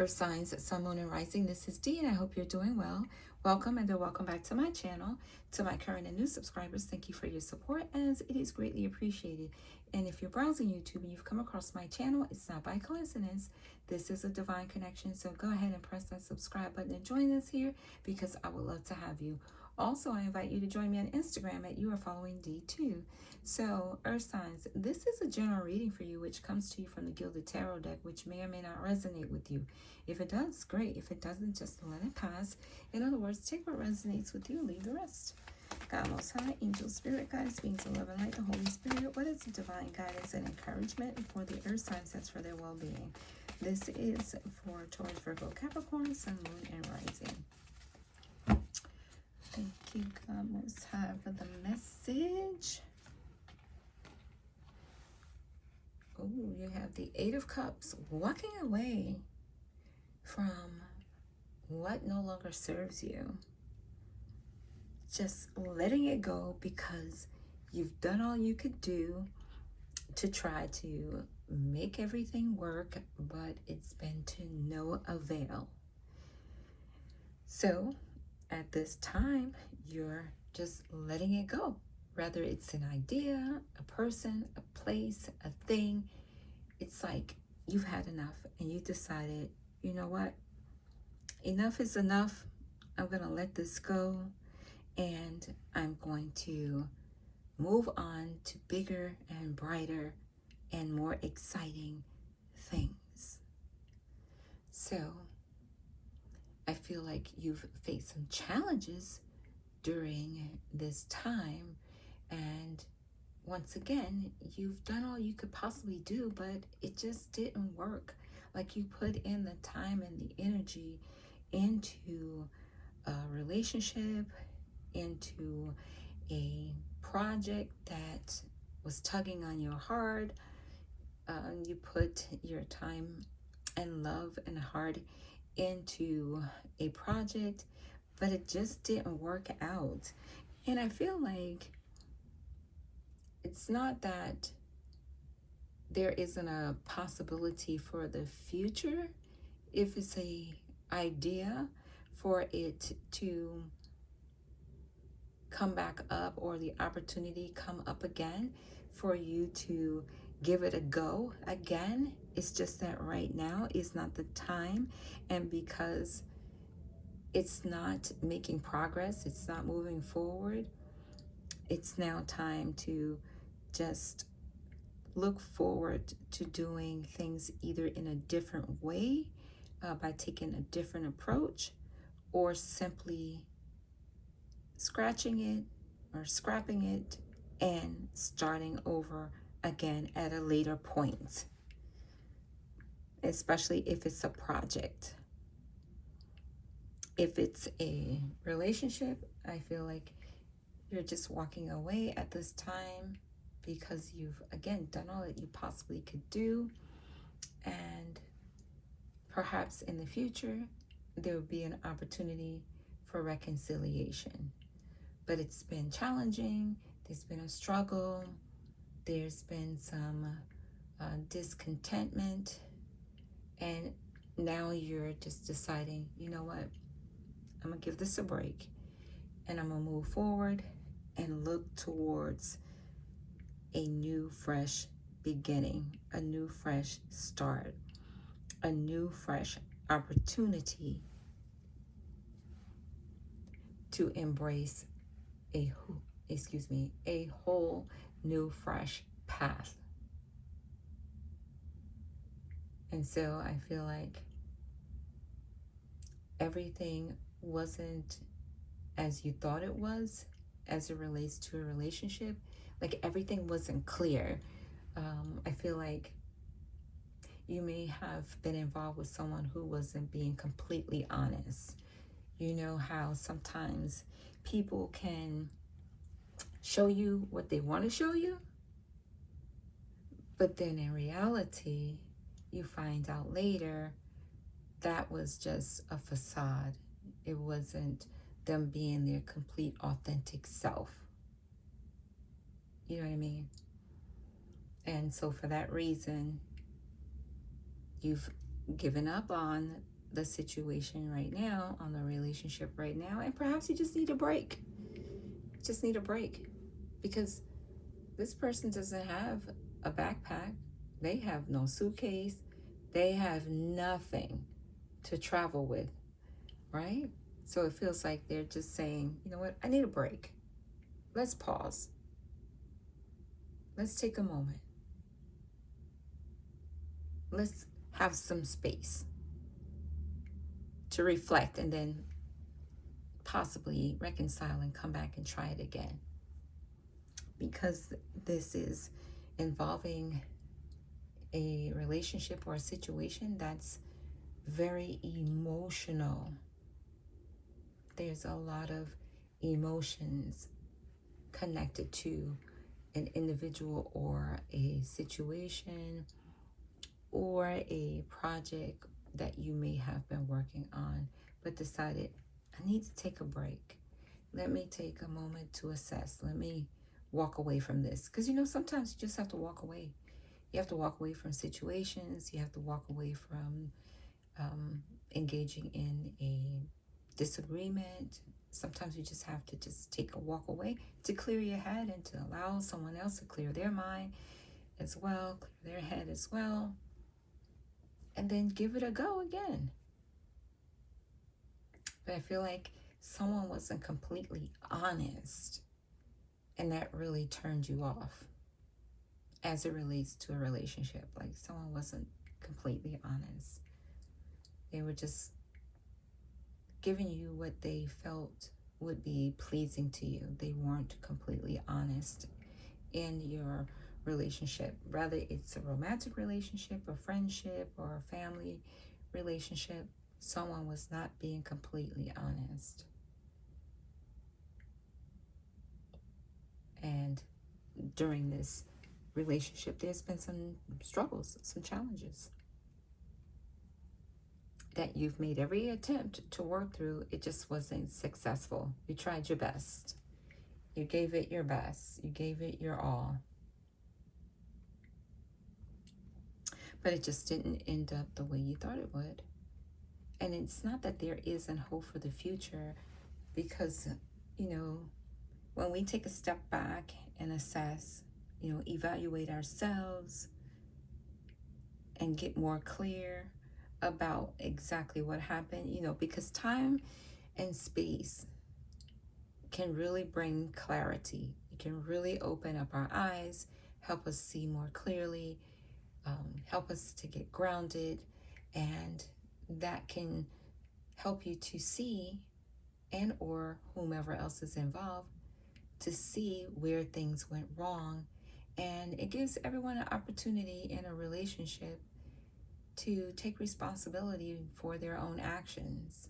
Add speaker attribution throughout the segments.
Speaker 1: Earth signs, Sun, Moon, and Rising. This is Dee, and I hope you're doing well. Welcome and welcome back to my channel. To my current and new subscribers, thank you for your support, as it is greatly appreciated. And if you're browsing YouTube and you've come across my channel, it's not by coincidence. This is a divine connection, so go ahead and press that subscribe button and join us here, because I would love to have you. Also, I invite you to join me on Instagram at You Are Following D2. So, Earth signs, this is a general reading for you, which comes to you from the Gilded Tarot deck, which may or may not resonate with you. If it does, great. If it doesn't, just let it pass. In other words, take what resonates with you, leave the rest. God Most High, Angel, Spirit, Guides, Beings of Love and Light, the Holy Spirit, what is the divine guidance and encouragement for the Earth signs? That's for their well-being. This is for Taurus, Virgo, Capricorn, Sun, Moon, and Rising. Thank you, God Most High, for the message. Oh, you have the Eight of Cups, walking away from what no longer serves you. Just letting it go because you've done all you could do to try to make everything work, but it's been to no avail. So at this time, you're just letting it go. Whether it's an idea, a person, a place, a thing, it's like you've had enough and you decided, you know what? Enough is enough. I'm going to let this go, and I'm going to move on to bigger and brighter and more exciting things. So I feel like you've faced some challenges during this time, and once again, you've done all you could possibly do, but it just didn't work. Like, you put in the time and the energy into a relationship, into a project that was tugging on your heart. You put your time and love and heart into a project, but it just didn't work out. And I feel like it's not that there isn't a possibility for the future. If it's a idea for it to come back up, or the opportunity come up again for you to give it a go again, it's just that right now is not the time. And because it's not making progress, it's not moving forward, it's now time to just look forward to doing things either in a different way, by taking a different approach, or simply scratching it or scrapping it and starting over again at a later point, especially if it's a project. If it's a relationship, I feel like you're just walking away at this time because you've, again, done all that you possibly could do. And perhaps in the future, there will be an opportunity for reconciliation. But it's been challenging. There's been a struggle. There's been some discontentment. And now you're just deciding, you know what? I'm going to give this a break. And I'm going to move forward and look towards a new, fresh beginning, a new, fresh start, a new, fresh opportunity to embrace a whole new, fresh path. And so I feel like everything wasn't as you thought it was as it relates to a relationship. Like, everything wasn't clear. I feel like you may have been involved with someone who wasn't being completely honest. You know how sometimes people can show you what they want to show you, but then in reality, you find out later that was just a facade. It wasn't them being their complete, authentic self. You know what I mean? And so for that reason, you've given up on the situation right now, on the relationship right now, and perhaps you just need a break. Just need a break because this person doesn't have a backpack. They have no suitcase. They have nothing to travel with, right? So it feels like they're just saying, you know what, I need a break. Let's pause. Let's take a moment. Let's have some space to reflect and then possibly reconcile and come back and try it again. Because this is involving a relationship or a situation that's very emotional. There's a lot of emotions connected to an individual or a situation or a project that you may have been working on but decided, I need to take a break. Let me take a moment to assess. Let me walk away from this. Because, sometimes you just have to walk away. You have to walk away from situations. You have to walk away from engaging in a disagreement. Sometimes you just have to just take a walk away to clear your head and to allow someone else to clear their mind as well, clear their head as well, and then give it a go again. But I feel like someone wasn't completely honest, and that really turned you off as it relates to a relationship. Like someone wasn't completely honest. They were just giving you what they felt would be pleasing to you. They weren't completely honest in your relationship. Whether it's a romantic relationship, a friendship, or a family relationship, someone was not being completely honest. And during this relationship, there's been some struggles, some challenges that you've made every attempt to work through. It just wasn't successful. You tried your best. You gave it your best. You gave it your all. But it just didn't end up the way you thought it would. And it's not that there isn't hope for the future, because, when we take a step back and assess, evaluate ourselves and get more clear about exactly what happened, because time and space can really bring clarity. It can really open up our eyes, help us see more clearly, help us to get grounded, and that can help you to see, and or whomever else is involved, to see where things went wrong. And it gives everyone an opportunity in a relationship to take responsibility for their own actions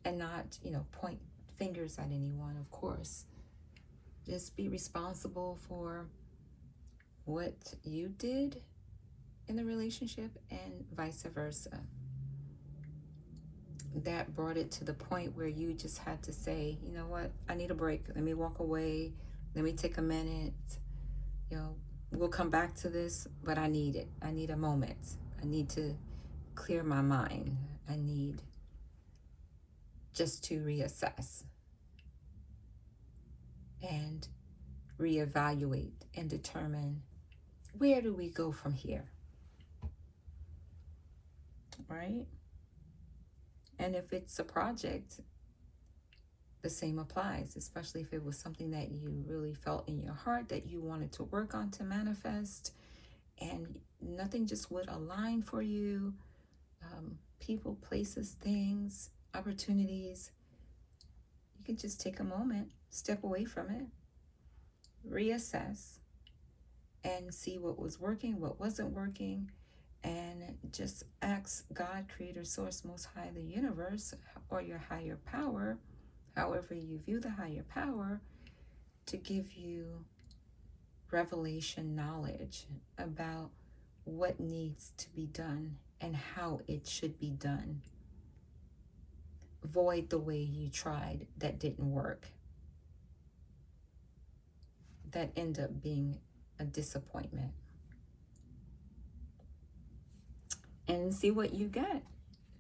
Speaker 1: and not, point fingers at anyone, of course. Just be responsible for what you did in the relationship and vice versa. That brought it to the point where you just had to say, you know what, I need a break. Let me walk away. Let me take a minute. We'll come back to this, but I need it. I need a moment. I need to clear my mind. I need just to reassess and reevaluate and determine, where do we go from here? Right? And if it's a project, the same applies, especially if it was something that you really felt in your heart that you wanted to work on to manifest, and nothing just would align for you. People, places, things, opportunities. You can just take a moment, step away from it, reassess, and see what was working, what wasn't working, and just ask God, Creator, Source, Most High, the universe, or your higher power, however you view the higher power, to give you revelation knowledge about what needs to be done and how it should be done. Void the way you tried that didn't work, that end up being a disappointment, and see what you get.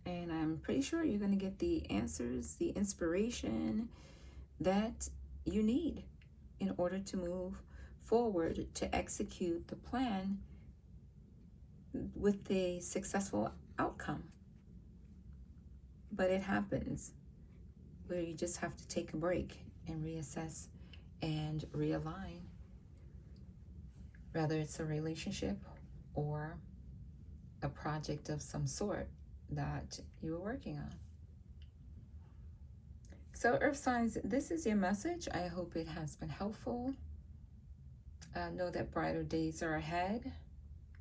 Speaker 1: And pretty sure you're going to get the answers, the inspiration that you need in order to move forward to execute the plan with a successful outcome. But it happens where you just have to take a break and reassess and realign, whether it's a relationship or a project of some sort that you were working on. So Earth signs, this is your message. I hope it has been helpful. Know that brighter days are ahead.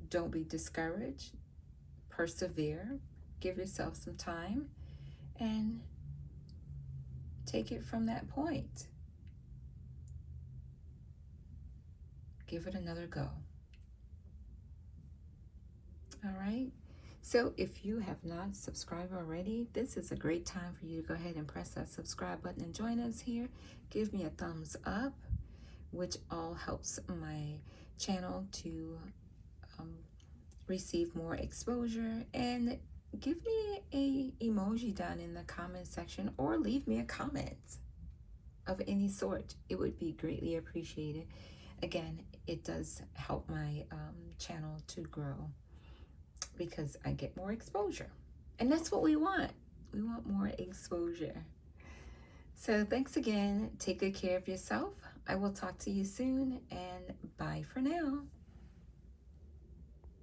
Speaker 1: Don't be discouraged. Persevere. Give yourself some time and take it from that point. Give it another go. All right. So if you have not subscribed already, this is a great time for you to go ahead and press that subscribe button and join us here. Give me a thumbs up, which all helps my channel to receive more exposure, and give me a emoji down in the comment section, or leave me a comment of any sort. It would be greatly appreciated. Again, it does help my channel to grow because I get more exposure, and that's what we want. We want more exposure. So thanks again. Take good care of yourself. I will talk to you soon, and bye for now.